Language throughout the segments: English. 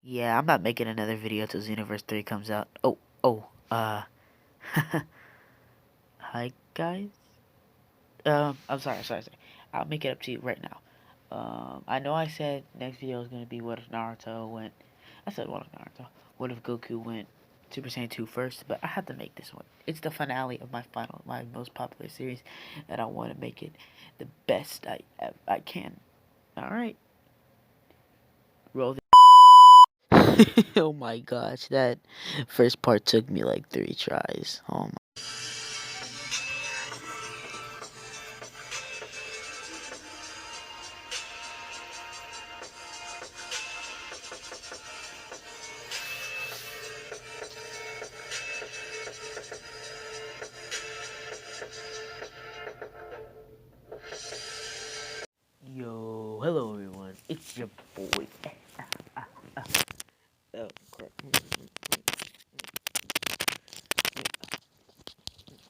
Yeah, I'm not making another video till Xenoverse 3 comes out. Hi guys. I'm sorry. I'll make it up to you right now. I know I said next video is gonna be what if Naruto went. I said what if Naruto. What if Goku went Super Saiyan 2 first? But I had to make this one. It's the finale of my most popular series, and I want to make it the best I can. All right, roll the. Oh my gosh, that first part took me like 3 tries. Oh my. Yo, hello everyone. It's your boy. Oh crap.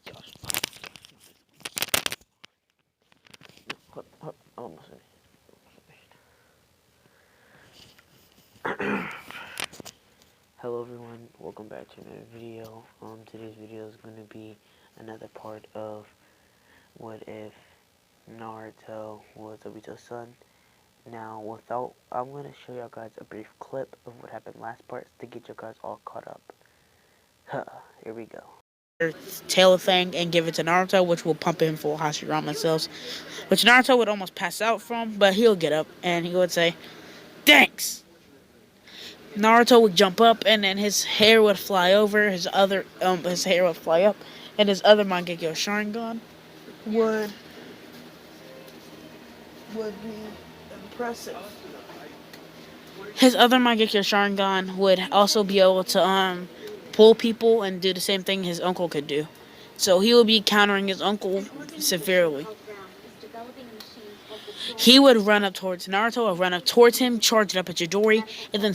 Gosh. Almost finished. Hello everyone. Welcome back to another video. Today's video is going to be another part of what if Naruto was Obito's son. Now, I'm going to show you guys a brief clip of what happened last part to get you guys all caught up. Here we go. Tail thing and give it to Naruto, which will pump him full Hashirama cells, which Naruto would almost pass out from, but he'll get up and he would say, "Thanks." Naruto would jump up and then his hair would fly over, his hair would fly up, and his other Mangekyo Sharingan would be impressive. His other Mangekyo Sharingan would also be able to pull people and do the same thing his uncle could do. So he would be countering his uncle severely. He would run up towards Naruto, would run up towards him, charge up a Chidori, and then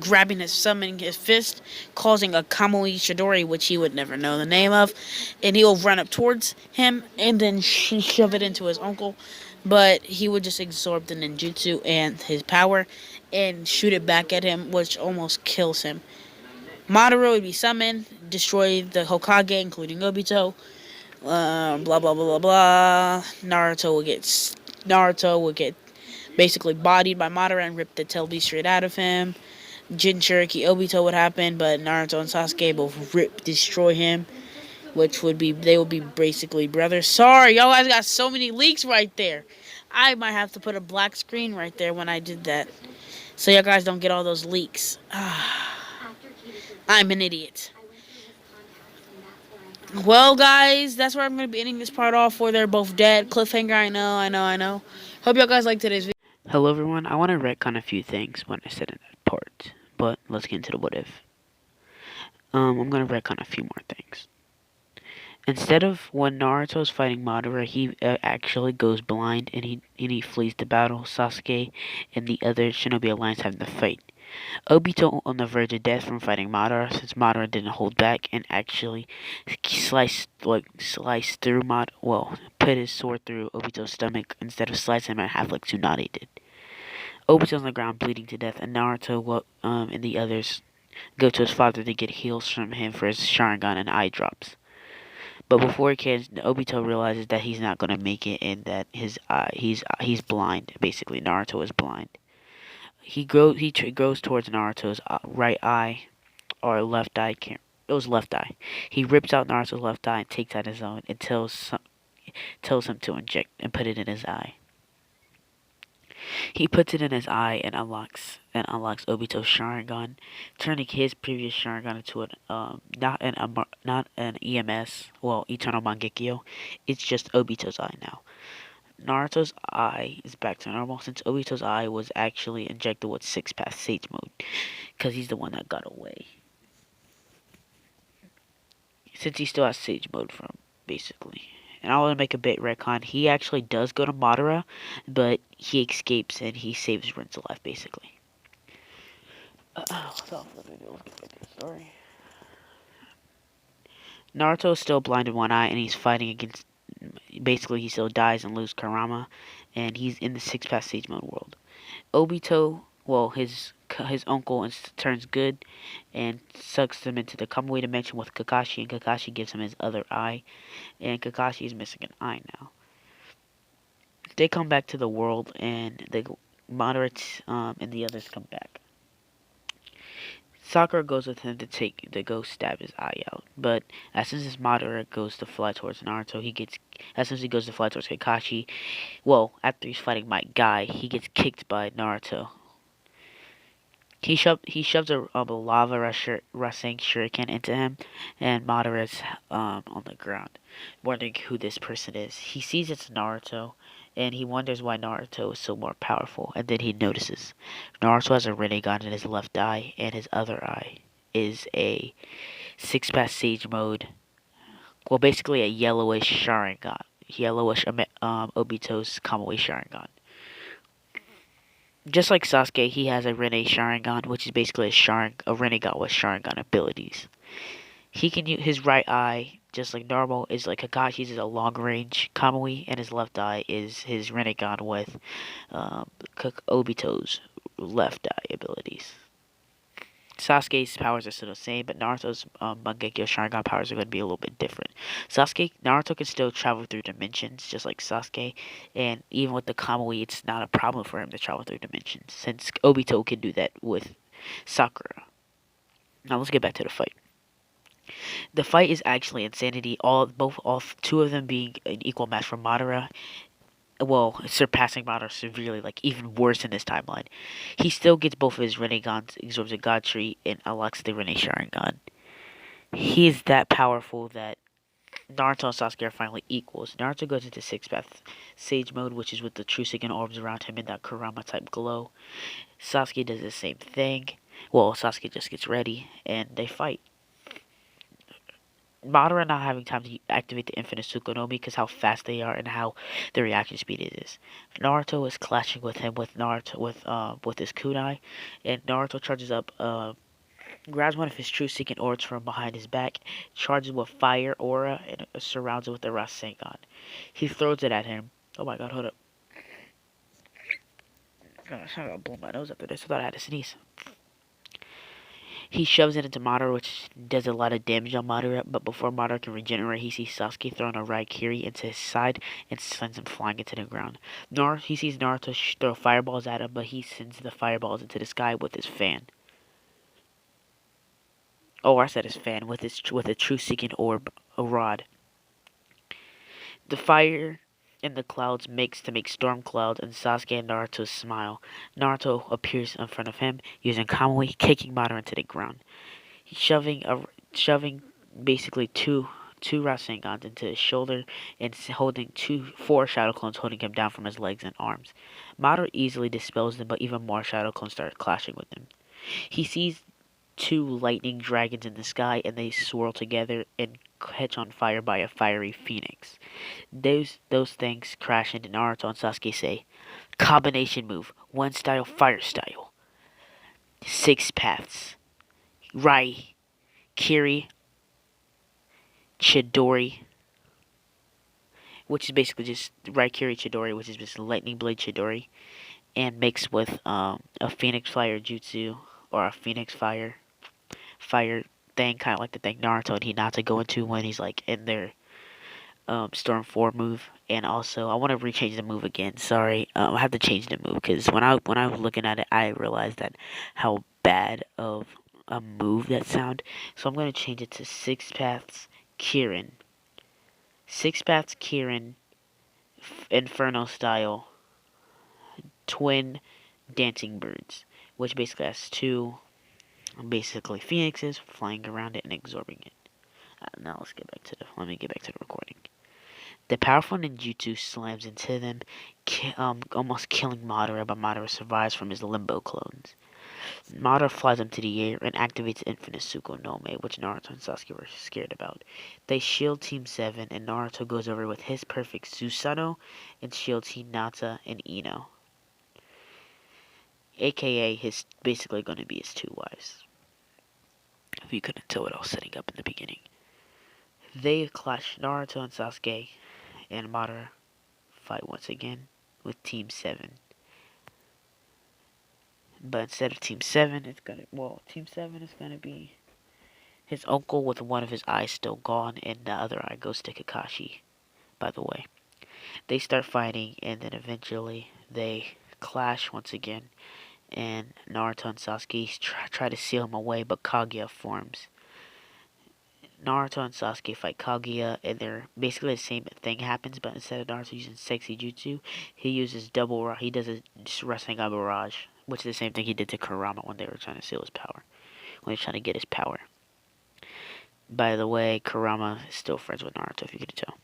grabbing summoning his fist, causing a Kamui Chidori, which he would never know the name of, and he will run up towards him and then shove it into his uncle, but he would just absorb the ninjutsu and his power and shoot it back at him, which almost kills him. Madara would be summoned, destroy the Hokage, including Obito, blah blah blah blah blah. Naruto would get basically bodied by Madara and rip the tail beast straight out of him. Jinchuriki Obito would happen, but Naruto and Sasuke both destroy him, they would be basically brothers. Sorry, y'all guys got so many leaks right there. I might have to put a black screen right there when I did that, so y'all guys don't get all those leaks. I'm an idiot. Well, guys, that's where I'm going to be ending this part off, where they're both dead. Cliffhanger, I know. Hope y'all guys liked today's video. Hello, everyone. I want to retcon a few things when I said in that part, but let's get into the what if. I'm going to retcon a few more things. Instead of when Naruto's fighting Madara, he actually goes blind and he flees the battle. Sasuke and the other Shinobi Alliance have the fight. Obito on the verge of death from fighting Madara, since Madara didn't hold back and actually sliced through put his sword through Obito's stomach instead of slicing him in half like Tsunade did. Obito's on the ground bleeding to death, and Naruto and the others go to his father to get heals from him for his Sharingan and eye drops. But before he can, Obito realizes that he's not gonna make it and that he's blind. Basically, Naruto is blind. He goes towards Naruto's right eye or left eye. It was left eye. He rips out Naruto's left eye and takes out his own and tells him to inject and put it in his eye. He puts it in his eye and unlocks Obito's Sharingan, turning his previous Sharingan into not an EMS, Eternal Mangekyo. It's just Obito's eye now. Naruto's eye is back to normal since Obito's eye was actually injected with 6-pass Sage Mode, because he's the one that got away. Since he still has Sage Mode from, basically. And I want to make a bit retcon. He actually does go to Madara, but he escapes and he saves Rin's life, basically. Let's get back to the story. Naruto is still blind in one eye, and he's fighting against. Basically, he still dies and loses Kurama, and he's in the 6-pass Sage Mode world. Obito, his his uncle and turns good and sucks him into the Kamui dimension with Kakashi, and Kakashi gives him his other eye, and Kakashi is missing an eye now. They come back to the world, and the moderates and the others come back. Sakura goes with him to go stab his eye out, but as soon as Madara goes to fly towards Naruto, as soon as he goes to fly towards Kakashi, well, after he's fighting my guy, he gets kicked by Naruto. He shoves a lava rushing shuriken into him, and Madara's on the ground, wondering who this person is. He sees it's Naruto, and he wonders why Naruto is so more powerful. And then he notices Naruto has a Rinnegan in his left eye, and his other eye is a six-path Sage Mode. Well, basically a yellowish Sharingan, yellowish Obito's Kamui Sharingan. Just like Sasuke, he has a Rinne Sharingan, which is basically a Rinnegan with Sharingan abilities. He can use his right eye, just like normal, is like Kakashi's is a long range Kamui, and his left eye is his Rinnegan with Obito's left eye abilities. Sasuke's powers are still the same, but Naruto's Mangekyo Sharingan powers are going to be a little bit different. Naruto can still travel through dimensions, just like Sasuke, and even with the Kamui, it's not a problem for him to travel through dimensions, since Obito can do that with Sakura. Now let's get back to the fight. The fight is actually insanity. All two of them being an equal match for Madara, well, surpassing Madara severely, like even worse in this timeline. He still gets both of his Renegans, absorbs a God Tree, and unlocks the Rene Sharingan. He is that powerful that Naruto and Sasuke are finally equals. Naruto goes into six-path Sage Mode, which is with the true Trusigan orbs around him in that Kurama-type glow. Sasuke does the same thing. Well, Sasuke just gets ready, and they fight. Madara not having time to activate the Infinite Tsukunomi because how fast they are and how their reaction speed is. Naruto is clashing with him with his kunai, and Naruto charges up, grabs one of his true Seeking orbs from behind his back, charges with fire aura, and surrounds it with the Rasengan. He throws it at him. Oh my god, hold up. Gosh, I gotta blow my nose after this. I thought I had to sneeze. He shoves it into Madara, which does a lot of damage on Madara, but before Madara can regenerate, he sees Sasuke throwing a Raikiri into his side and sends him flying into the ground. He sees Naruto throw fireballs at him, but he sends the fireballs into the sky with his fan. Oh, I said his fan, with a true seeking orb, a rod. The fire in the clouds makes storm clouds, and Sasuke and Naruto smile. Naruto appears in front of him, using Kamui, kicking Madara into the ground. Shoving basically two Rasengans into his shoulder and holding four Shadow Clones holding him down from his legs and arms. Madara easily dispels them, but even more Shadow Clones start clashing with him. He sees two lightning dragons in the sky, and they swirl together and catch on fire by a fiery phoenix. Those things crash into Naruto, and Sasuke say, "Combination move, one style, fire style. Six paths. Rai, Kiri, Chidori," which is basically just Raikiri Chidori, which is just Lightning Blade Chidori, and mixed with a Phoenix Fire Jutsu, or a Phoenix Fire thing, kind of like the thing Naruto and Hinata go into when he's like in their Storm 4 move. And also, I want to rechange the move again. Sorry, I have to change the move because when I was looking at it, I realized that how bad of a move that sound. So I'm gonna change it to Six Paths Kirin. Six Paths Kirin, Inferno style, twin dancing birds, which basically has two, basically phoenixes flying around it and absorbing it. Now let me get back to the recording. The powerful ninjutsu slams into them, almost killing Madara, but Madara survives from his limbo clones. Madara flies into the air and activates Infinite Tsukunomi, which Naruto and Sasuke were scared about. They shield Team 7, and Naruto goes over with his perfect Susanoo and shields Hinata and Ino. AKA, his basically going to be his two wives. If you couldn't tell what I was setting up in the beginning. They clash. Naruto and Sasuke and Madara fight once again with Team 7. But instead of Team 7, Team 7 is gonna be his uncle with one of his eyes still gone, and the other eye goes to Kakashi, by the way. They start fighting, and then eventually they clash once again, and Naruto and Sasuke try to seal him away, but Kaguya forms. Naruto and Sasuke fight Kaguya, and they're basically the same thing happens, but instead of Naruto using sexy jutsu, he uses he does a Rasengan barrage, which is the same thing he did to Kurama when they were trying to seal his power, when he was trying to get his power. By the way, Kurama is still friends with Naruto, if you could tell.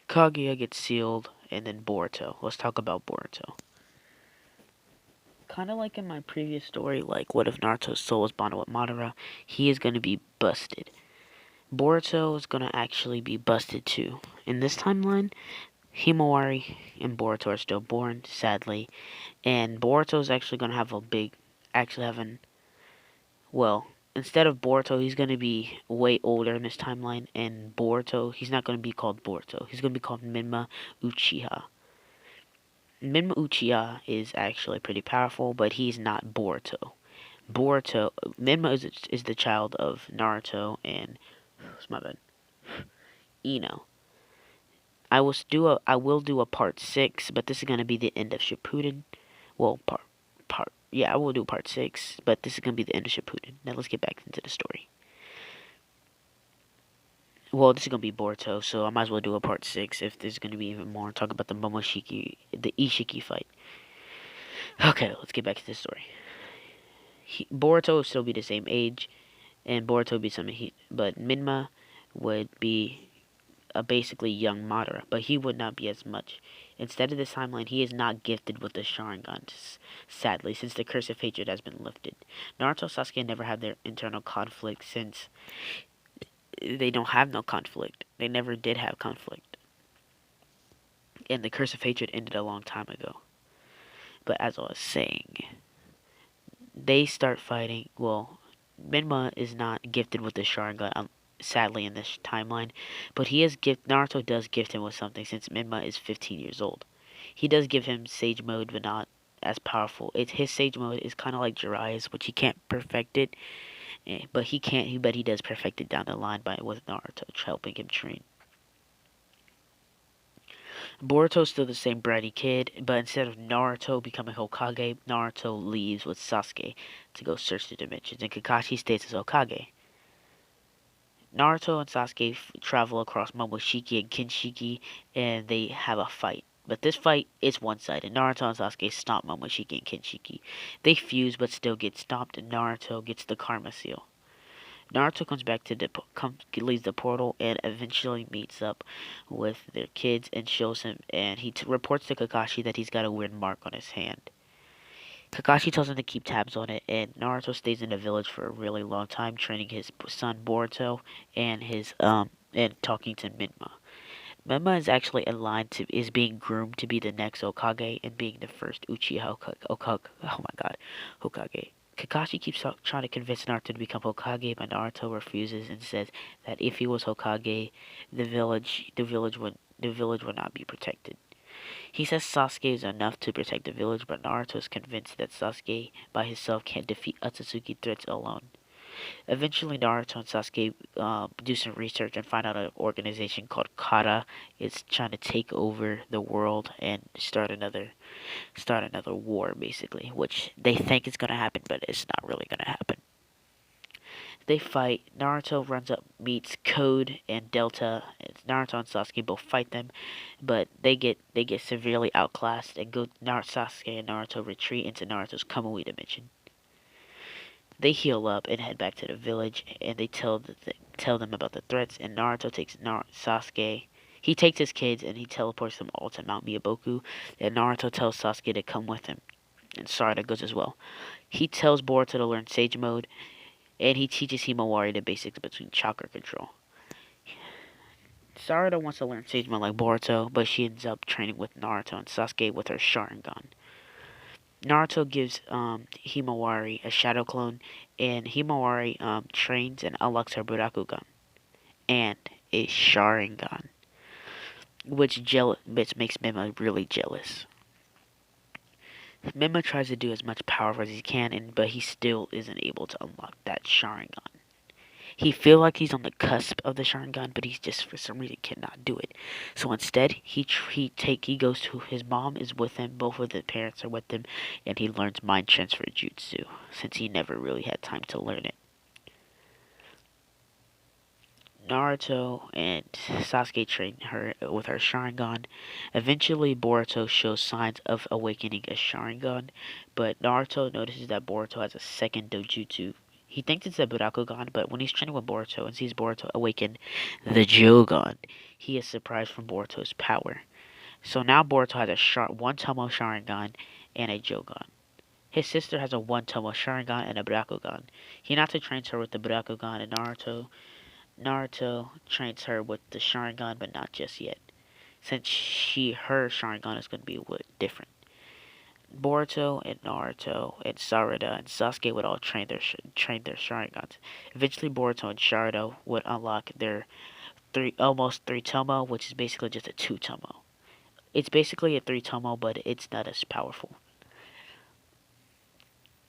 Kaguya gets sealed, and then Boruto. Let's talk about Boruto. Kind of like in my previous story, like what if Naruto's soul is bonded with Madara, he is going to be busted. Boruto is going to actually be busted too. In this timeline, Himawari and Boruto are still born, sadly, and Boruto is actually going to have instead of Boruto, he's going to be way older in this timeline, and Boruto, he's not going to be called Boruto. He's going to be called Minma Uchiha. Minma Uchiha is actually pretty powerful, but he's not Boruto. Minma is the child of Naruto and, what's my bad, Ino. I will do a part 6, but this is going to be the end of Shippuden. Well, I will do part 6, but this is going to be the end of Shippuden. Now let's get back into the story. Well, this is going to be Boruto, so I might as well do a part 6 if there's going to be even more. Talk about the the Ishiki fight. Okay, let's get back to the story. Boruto will still be the same age, and Boruto would be something but Minma would be a basically young Madara, but he would not be as much. Instead of this timeline, he is not gifted with the Sharingan, sadly, since the curse of hatred has been lifted. Naruto and Sasuke never had their internal conflict since they don't have no conflict. They never did have conflict. And the curse of hatred ended a long time ago. But as I was saying, they start fighting. Well, Minma is not gifted with the Sharingan, sadly, in this timeline, but Naruto does gift him with something since Minma is 15 years old. He does give him Sage Mode, but not as powerful. His Sage Mode is kind of like Jiraiya's, which he can't perfect it, but he does perfect it down the line with Naruto helping him train. Boruto's still the same bratty kid, but instead of Naruto becoming Hokage, Naruto leaves with Sasuke to go search the dimensions, and Kakashi stays as Hokage. Naruto and Sasuke travel across Momoshiki and Kinshiki, and they have a fight. But this fight is one-sided. Naruto and Sasuke stomp Momoshiki and Kinshiki. They fuse, but still get stomped, and Naruto gets the Karma Seal. Naruto comes back leaves the portal, and eventually meets up with their kids and shows him, and he reports to Kakashi that he's got a weird mark on his hand. Kakashi tells him to keep tabs on it, and Naruto stays in the village for a really long time, training his son Boruto and and talking to Minma. Minma is actually is being groomed to be the next Hokage and being the first Uchiha Hokage. Kakashi keeps trying to convince Naruto to become Hokage, but Naruto refuses and says that if he was Hokage, the village would not be protected. He says Sasuke is enough to protect the village, but Naruto is convinced that Sasuke by himself can't defeat Otsutsuki threats alone. Eventually, Naruto and Sasuke do some research and find out an organization called Kara is trying to take over the world and start another war, basically, which they think is going to happen, but it's not really going to happen. They fight. Naruto runs up, meets Code and Delta. Naruto and Sasuke both fight them, but they get severely outclassed and Sasuke and Naruto retreat into Naruto's Kamui dimension. They heal up and head back to the village, and they tell them about the threats. And Naruto takes Sasuke. He takes his kids and he teleports them all to Mount Miyaboku. And Naruto tells Sasuke to come with him, and Sarada goes as well. He tells Boruto to learn Sage Mode, and he teaches Himawari the basics between chakra control. Sarada wants to learn Sage Mode like Boruto, but she ends up training with Naruto and Sasuke with her Sharingan. Naruto gives Himawari a shadow clone, and Himawari trains and unlocks her Burakugan and a Sharingan, which makes Mima really jealous. Mima tries to do as much power as he can, but he still isn't able to unlock that Sharingan. He feels like he's on the cusp of the Sharingan, but he's just for some reason cannot do it. So instead, he goes to his mom is with him. Both of the parents are with him, and he learns mind transfer jutsu since he never really had time to learn it. Naruto and Sasuke train her with her Sharingan. Eventually, Boruto shows signs of awakening a Sharingan, but Naruto notices that Boruto has a second dojutsu. He thinks it's a Byakugan, but when he's training with Boruto and sees Boruto awaken the Jogan, he is surprised from Boruto's power. So now Boruto has a one Tomo Sharingan and a Jogan. His sister has a one Tomo Sharingan and a Byakugan. Hinata trains her with the Byakugan, and Naruto trains her with the Sharingan, but not just yet, since her Sharingan is going to be different. Naruto and Sarada and Sasuke would all train their Sharingans. Eventually, Boruto and Sarada would unlock their almost three Tomo, which is basically just a two Tomo. It's basically a three Tomo, but it's not as powerful.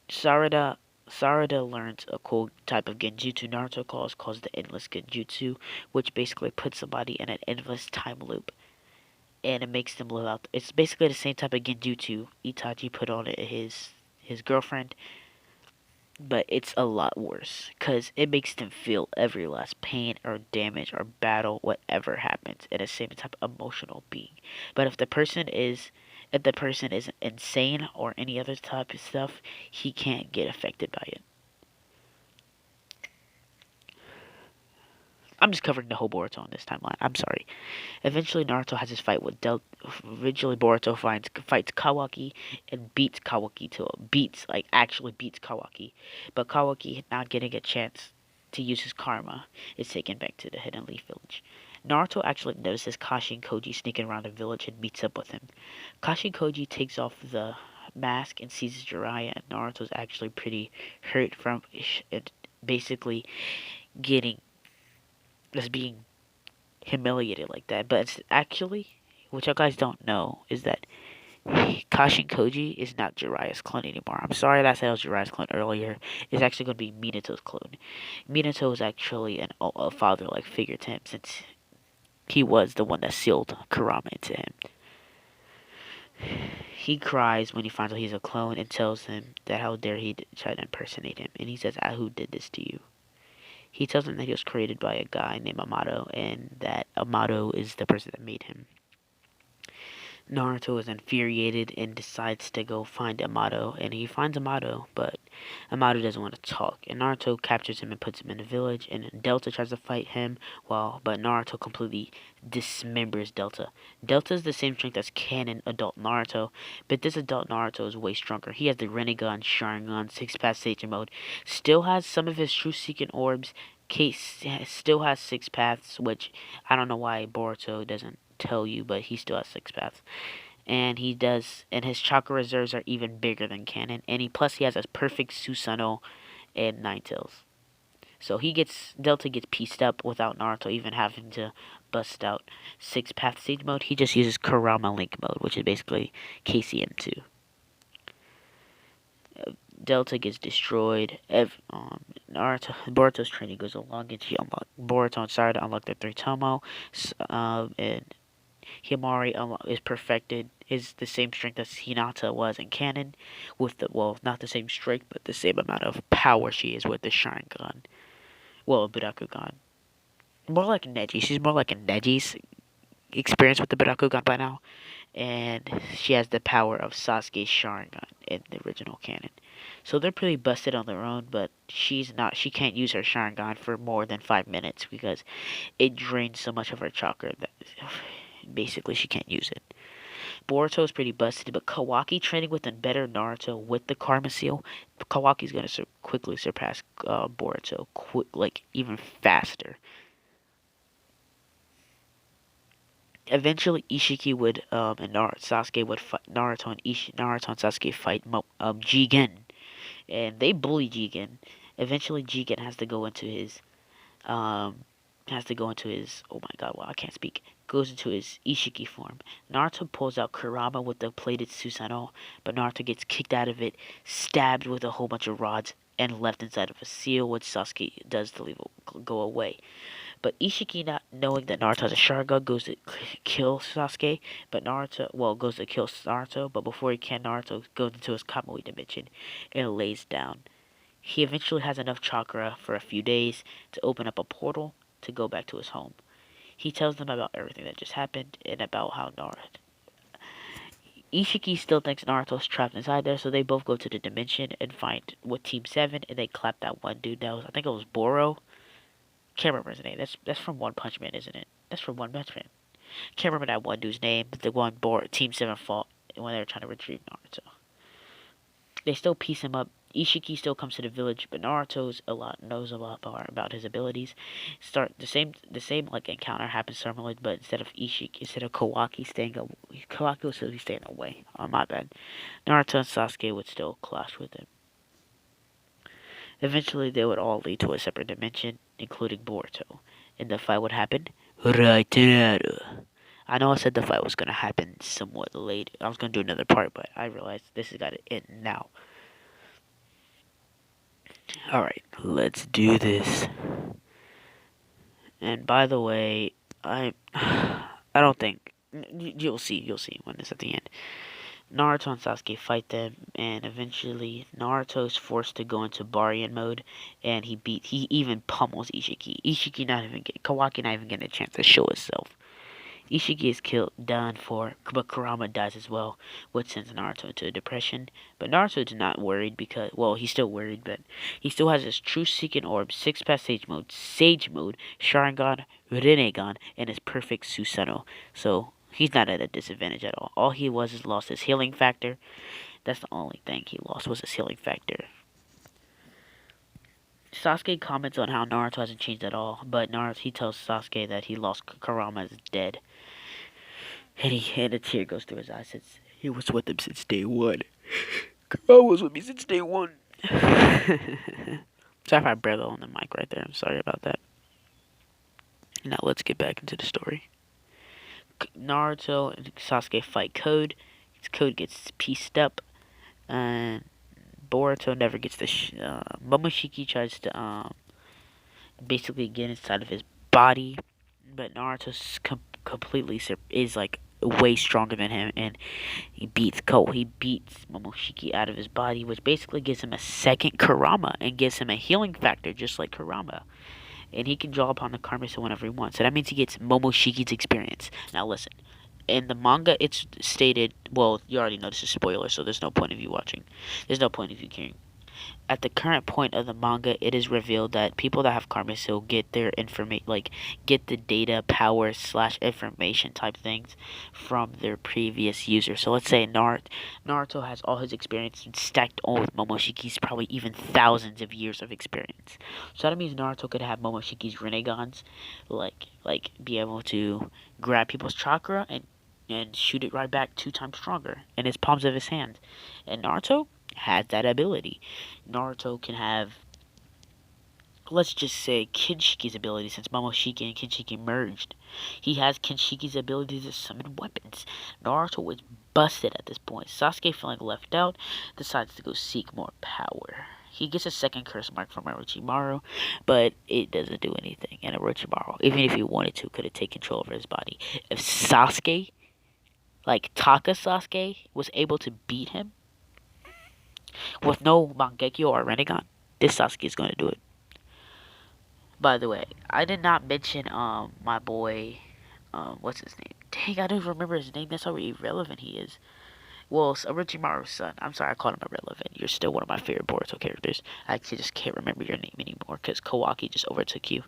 Sarada Sarada learns a cool type of genjutsu Naruto calls the endless genjutsu, which basically puts somebody in an endless time loop, and it makes them live out. It's basically the same type of genjutsu Itachi put on his girlfriend, but it's a lot worse because it makes them feel every last pain or damage or battle, whatever happens, in the same type of emotional being. But if the person is insane or any other type of stuff, he can't get affected by it. I'm just covering the whole Boruto on this timeline. I'm sorry. Eventually, Naruto has his fight with Originally, Boruto fights Kawaki and beats Kawaki to actually beats Kawaki. But Kawaki, not getting a chance to use his karma, is taken back to the Hidden Leaf Village. Naruto actually notices Kashi and Koji sneaking around the village and meets up with him. Kashi and Koji takes off the mask and seizes Jiraiya, and Naruto's actually pretty hurt from it, basically getting just being humiliated like that. But it's actually, what you guys don't know, is that Kashin Koji is not Jiraiya's clone anymore. I'm sorry that I said it was Jiraiya's clone earlier. It's actually going to be Minato's clone. Minato is actually a father-like figure to him since he was the one that sealed Kurama into him. He cries when he finds out he's a clone and tells him that how dare he try to impersonate him. And he says, who did this to you? He tells him that he was created by a guy named Amato, and that Amato is the person that made him. Naruto is infuriated and decides to go find Amato, and he finds Amato, but Amato doesn't want to talk. And Naruto captures him and puts him in the village, and Delta tries to fight him, but Naruto completely dismembers Delta. Delta is the same strength as canon adult Naruto, but this adult Naruto is way stronger. He has the Rinnegan, Sharingan, Six-Path Sage Mode, still has some of his True Seeking Orbs, Case still has six paths, which I don't know why Boruto doesn't tell you, but he still has six paths. And his chakra reserves are even bigger than canon. And he has a perfect Susanoo and Nine Tails. So Delta gets pieced up without Naruto even having to bust out six path stage mode. He just uses Kurama Link mode, which is basically KCM2. Delta gets destroyed. Boruto's training goes along, and Boruto and Sarada unlock their three Tomo, and Himari is perfected. Is the same strength as Hinata was in canon, with not the same strength, but the same amount of power she is with the Sharingan. Byakugan. More like Neji. She's more like a Neji's experience with the Byakugan by now, and she has the power of Sasuke's Sharingan in the original canon. So they're pretty busted on their own, but she's not. She can't use her Sharingan for more than 5 minutes because it drains so much of her chakra that basically she can't use it. Boruto is pretty busted, but Kawaki training with a better Naruto with the Karma Seal, Kawaki's gonna quickly surpass Boruto, even faster. Eventually, Ishiki would and Sasuke would fight Naruto and Sasuke fight Jigen, and they bully Jigen. Eventually, Jigen has to go into his has to go into his, oh my god, wow, I can't speak, goes into his Ishiki form. Naruto pulls out Kurama with the plated Susanoo, but Naruto gets kicked out of it, stabbed with a whole bunch of rods, and left inside of a seal, which Sasuke does to leave go away. But Ishiki, not knowing that Naruto has a Sharingan, goes to kill Sasuke, but goes to kill Naruto, but before he can, Naruto goes into his Kamui dimension and lays down. He eventually has enough chakra for a few days to open up a portal to go back to his home. He tells them about everything that just happened and about how Ishiki still thinks Naruto's trapped inside there, so they both go to the dimension and find with Team 7, and they clap that one dude that was, I think it was Boro. Can't remember his name. That's from One Punch Man, isn't it? That's from One Punch Man. Can't remember that one dude's name, but the one Team 7 fought when they were trying to retrieve Naruto. They still piece him up. Ishiki still comes to the village, but knows a lot more about his abilities. The same like encounter happens similarly, but instead of Kawaki will still be staying away. Oh my bad. Naruto and Sasuke would still clash with him. Eventually, they would all lead to a separate dimension, including Boruto, and the fight would happen right now. I know I said the fight was gonna happen somewhat late. I was gonna do another part, but I realized this has got to end now. Alright, let's do this. And by the way, I don't think you'll see when it's at the end. Naruto and Sasuke fight them, and eventually Naruto is forced to go into Baryon mode, and he even pummels Ishiki. Kawaki not even getting a chance to show itself. Ishiki is killed, done for, but Kurama dies as well, which sends Naruto into a depression. But Naruto is not worried because, well, he's still worried, but he still has his true Seeking Orb, 6-pass Sage Mode, Sharingan, Rinnegan, and his perfect Susanoo. So, he's not at a disadvantage at all. All he was is lost his healing factor. That's the only thing he lost was his healing factor. Sasuke comments on how Naruto hasn't changed at all, but he tells Sasuke that he lost Kurama is dead. And a tear goes through his eyes. Says, he was with him since day one. Kurama was with me since day one. Sorry if I barely on the mic right there. I'm sorry about that. Now let's get back into the story. Naruto and Sasuke fight Code. Code gets pieced up, and Boruto never gets the. Momoshiki tries to basically get inside of his body, but Naruto's completely is like way stronger than him, and he beats Momoshiki out of his body, which basically gives him a second Kurama and gives him a healing factor just like Kurama. And he can draw upon the Karma Stone whenever he wants. So that means he gets Momoshiki's experience. Now listen, in the manga it's stated, well, you already know this is spoiler, so there's no point of you watching. There's no point of you caring. At the current point of the manga, it is revealed that people that have Karma Seal get their information, like get the data, power / information type things from their previous user. So let's say Naruto has all his experience stacked on with Momoshiki's probably even thousands of years of experience. So that means Naruto could have Momoshiki's Renegons, like be able to grab people's chakra and shoot it right back 2 times stronger in his palms of his hand. And Naruto has that ability. Naruto can have, let's just say, Kinshiki's ability, since Momoshiki and Kinshiki merged. He has Kinshiki's ability to summon weapons. Naruto is busted at this point. Sasuke, feeling left out, decides to go seek more power. He gets a second curse mark from Orochimaru, but it doesn't do anything. And Orochimaru, even if he wanted to, could have taken control over his body. If Sasuke, like Taka Sasuke, was able to beat him, with no Mangekyo or Rinnegan, this Sasuke is going to do it. By the way, I did not mention my boy, what's his name? Dang, I don't even remember his name. That's how irrelevant he is. Well, Orochimaru's son. I'm sorry, I called him irrelevant. You're still one of my favorite Boruto characters. I actually just can't remember your name anymore because Kawaki just overtook you.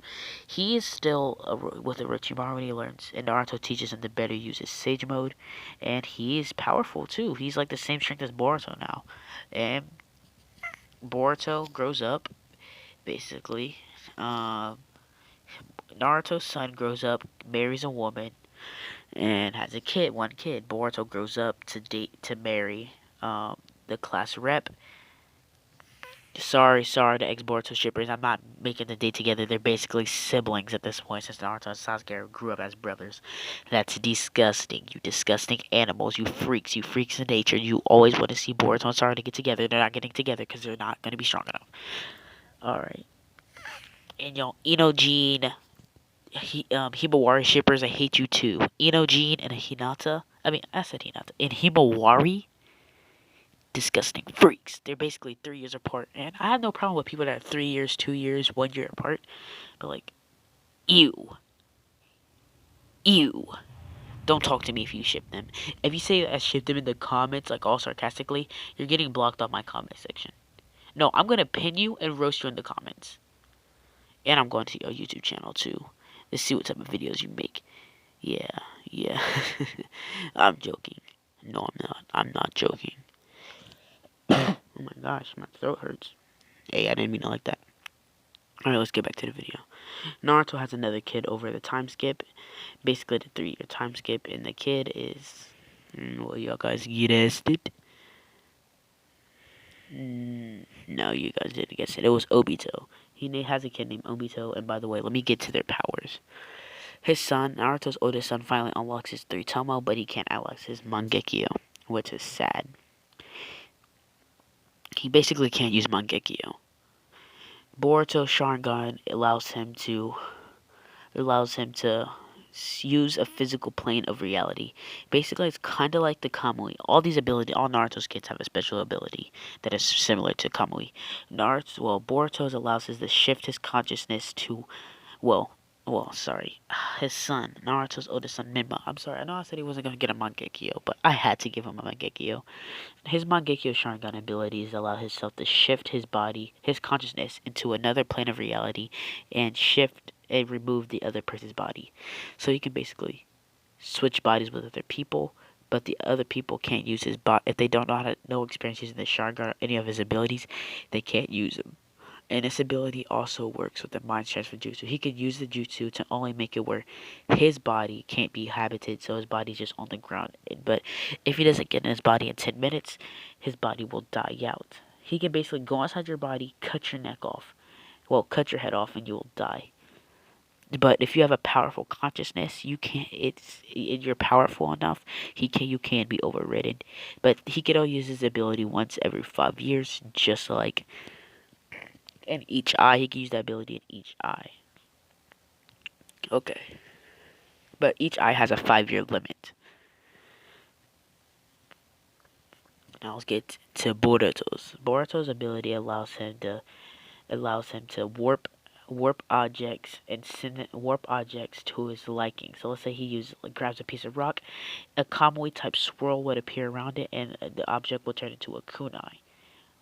He is still with Orochimaru when he learns, and Naruto teaches him to better use his Sage Mode, and he is powerful too. He's like the same strength as Boruto now, and Boruto grows up, basically. Naruto's son grows up, marries a woman, and has a kid, one kid. Boruto grows up to marry the class rep. Sorry, the ex-Boruto shippers. I'm not making the date together. They're basically siblings at this point since Naruto and Sasuke grew up as brothers. That's disgusting. You disgusting animals. You freaks. You freaks in nature. You always want to see Boruto and Sakura get together. They're not getting together because they're not going to be strong enough. Alright. And Inojin, Himawari shippers, I hate you too. Inojin and Hinata. I mean, I said Hinata. And Himawari, disgusting freaks. They're basically 3 years apart, and I have no problem with people that are 3 years, 2 years, 1 year apart. But like, ew, ew. Don't talk to me if you ship them. If you say I ship them in the comments, like all sarcastically, you're getting blocked off my comment section. No, I'm gonna pin you and roast you in the comments. And I'm going to your YouTube channel too. Let's see what type of videos you make. Yeah, yeah. I'm joking. No, I'm not. I'm not joking. Oh my gosh, my throat hurts. Hey, I didn't mean it like that. Alright, let's get back to the video. Naruto has another kid over the time skip. Basically, the 3 year time skip, and the kid is. Well, y'all guys guessed it. No, you guys didn't guess it. It was Obito. He has a kid named Obito, and by the way, let me get to their powers. His son, Naruto's oldest son, finally unlocks his 3 Tomo, but he can't unlock his Mangekyo, which is sad. He basically can't use Mangekyo. Boruto's Sharingan allows him to use a physical plane of reality. Basically, it's kind of like the Kamui. All Naruto's kids have a special ability that is similar to Kamui. Boruto's allows him to shift his consciousness to, his son, Naruto's oldest son, Mima. I'm sorry, I know I said he wasn't going to get a Mangekyo, but I had to give him a Mangekyo. His Mangekyo Sharingan abilities allow himself to shift his consciousness into another plane of reality and remove the other person's body. So he can basically switch bodies with other people, but the other people can't use his body. If they don't know no experience using the Sharingan or any of his abilities, they can't use him. And this ability also works with the mind transfer jutsu. He could use the jutsu to only make it where his body can't be habited, so his body's just on the ground. But if he doesn't get in his body in 10 minutes, his body will die out. He can basically go inside your body, cut your neck off. Well, cut your head off and you will die. But if you have a powerful consciousness, you're powerful enough. You can be overridden. But he can only use his ability once every 5 years, just like in each eye. He can use that ability in each eye. Okay. But each eye has a 5 year limit. Now let's get to Boruto's. Boruto's ability allows him to warp objects and send warp objects to his liking. So let's say he grabs a piece of rock, a Kamui type swirl would appear around it, and the object will turn into a kunai.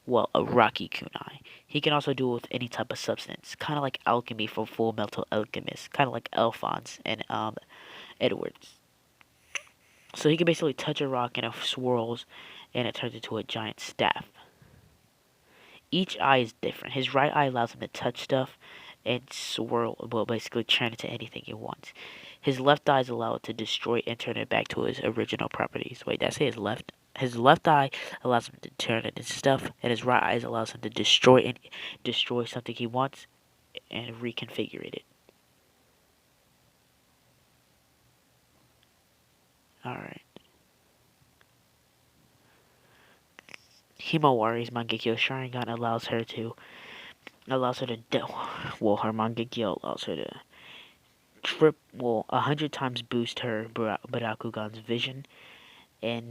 Well, a rocky kunai. He can also do it with any type of substance, kind of like alchemy from Full Metal Alchemist, kind of like Alphonse and Edwards. So he can basically touch a rock and it swirls, and it turns into a giant staff. Each eye is different. His right eye allows him to touch stuff and swirl, well, basically turn it to anything he wants. His left eyes allow it to destroy and turn it back to his original properties. Wait, did I say his left? His left eye allows him to turn it into stuff, and his right eye allows him to destroy something he wants and reconfigure it. Alright. Himawari's Mangekyo Sharingan allows her to her Mangekyo allows her to 100 times boost her Barakugan's vision, and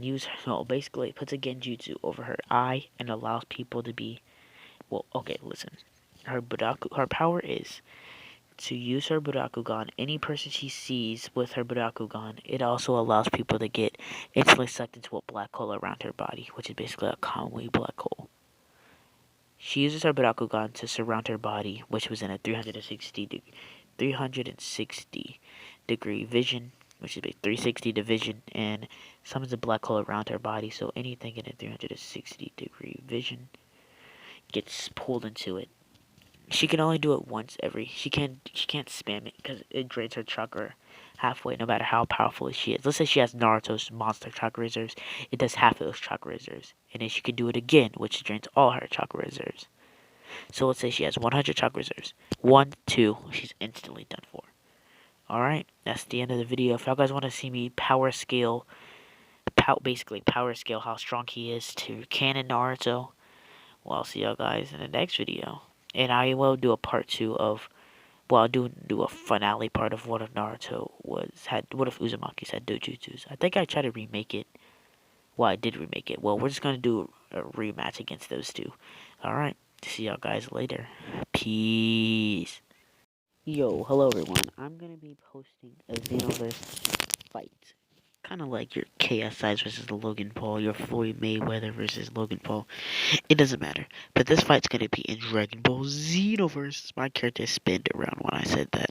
basically it puts a genjutsu over her eye and allows people to be, listen. Her power is to use her Barakugan. Any person she sees with her Barakugan, it also allows people to get instantly sucked into a black hole around her body, which is basically a Conway black hole. She uses her Barakugan to surround her body, which was in a 360 degree vision, which is a 360 division, and summons a black hole around her body, so anything in a 360 degree vision gets pulled into it. She can only do it once she can't spam it because it drains her chakra halfway, no matter how powerful she is. Let's say she has Naruto's monster chakra reserves, it does half of those chakra reserves, and then she can do it again, which drains all her chakra reserves. So let's say she has 100 chakra reserves. 1, 2, she's instantly done for. Alright, that's the end of the video. If y'all guys want to see me basically power scale how strong he is to canon Naruto, well, I'll see y'all guys in the next video. And I will do a part 2 of, well, I'll do a finale part of what if Naruto what if Uzumaki's had dojutsus. I think I tried to remake it. Well, I did remake it. Well, we're just gonna do a rematch against those two. Alright, see y'all guys later. Peace. Yo, hello everyone. I'm gonna be posting a Xenoverse fight. Kind of like your KSIs versus Logan Paul, your Floyd Mayweather versus Logan Paul. It doesn't matter. But this fight's gonna be in Dragon Ball Xenoverse. My character spinned around when I said that.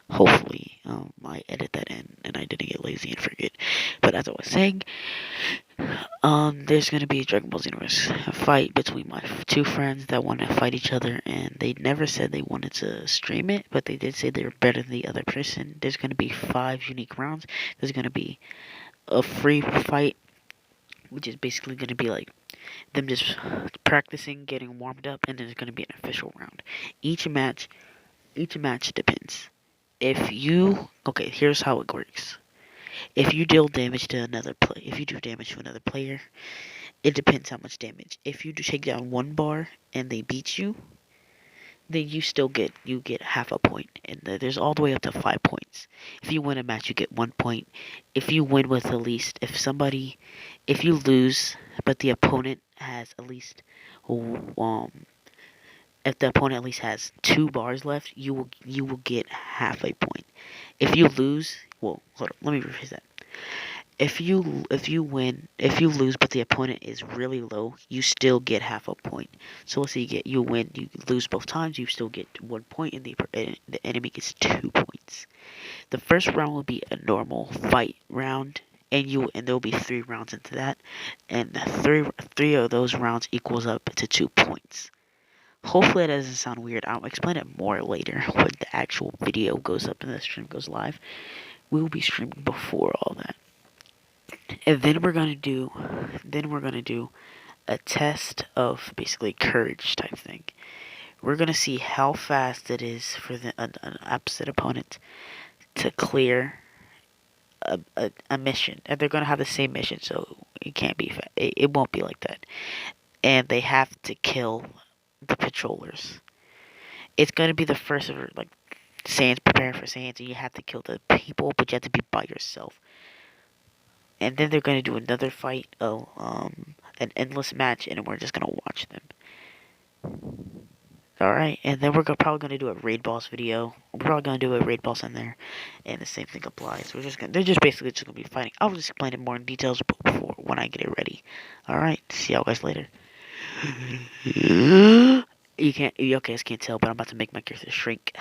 Hopefully, I edit that in and I didn't get lazy and forget. But as I was saying, there's gonna be a Dragon Ball Xenoverse fight between my two friends that want to fight each other, and they never said they wanted to stream it, but they did say they were better than the other person. There's gonna be 5 unique rounds. There's gonna be a free fight, which is basically gonna be like them just practicing, getting warmed up, and then there's gonna be an official round. Each match depends. Here's how it works. If you deal damage to another player, if you do damage to another player, it depends how much damage. If you take down 1 bar and they beat you, then you get half a point, and there's all the way up to 5 points. If you win a match, you get 1 point. If you win with at least, if you lose, but the opponent has at least, if the opponent at least has 2 bars left, you will get half a point. If you lose, well, hold on, let me rephrase that. If you lose, but the opponent is really low, you still get half a point. So let's say you lose both times, you still get 1 point, and the enemy gets 2 points. The first round will be a normal fight round, and there'll be 3 rounds into that, and three of those rounds equals up to 2 points. Hopefully that doesn't sound weird. I'll explain it more later when the actual video goes up and the stream goes live. We will be streaming before all that. And then we're gonna do a test of basically courage type thing. We're gonna see how fast it is for an opposite opponent to clear a mission. And they're gonna have the same mission, so it can't be it won't be like that. And they have to kill the patrollers. It's gonna be the first of like Saiyans preparing for Saiyans, and you have to kill the people, but you have to be by yourself. And then they're going to do another fight, an endless match, and we're just going to watch them. Alright, and then we're probably going to do a raid boss video. We're probably going to do a raid boss in there, and the same thing applies. They're just basically just going to be fighting. I'll just explain it more in details before, when I get it ready. Alright, see y'all guys later. You guys can't tell, but I'm about to make my character shrink.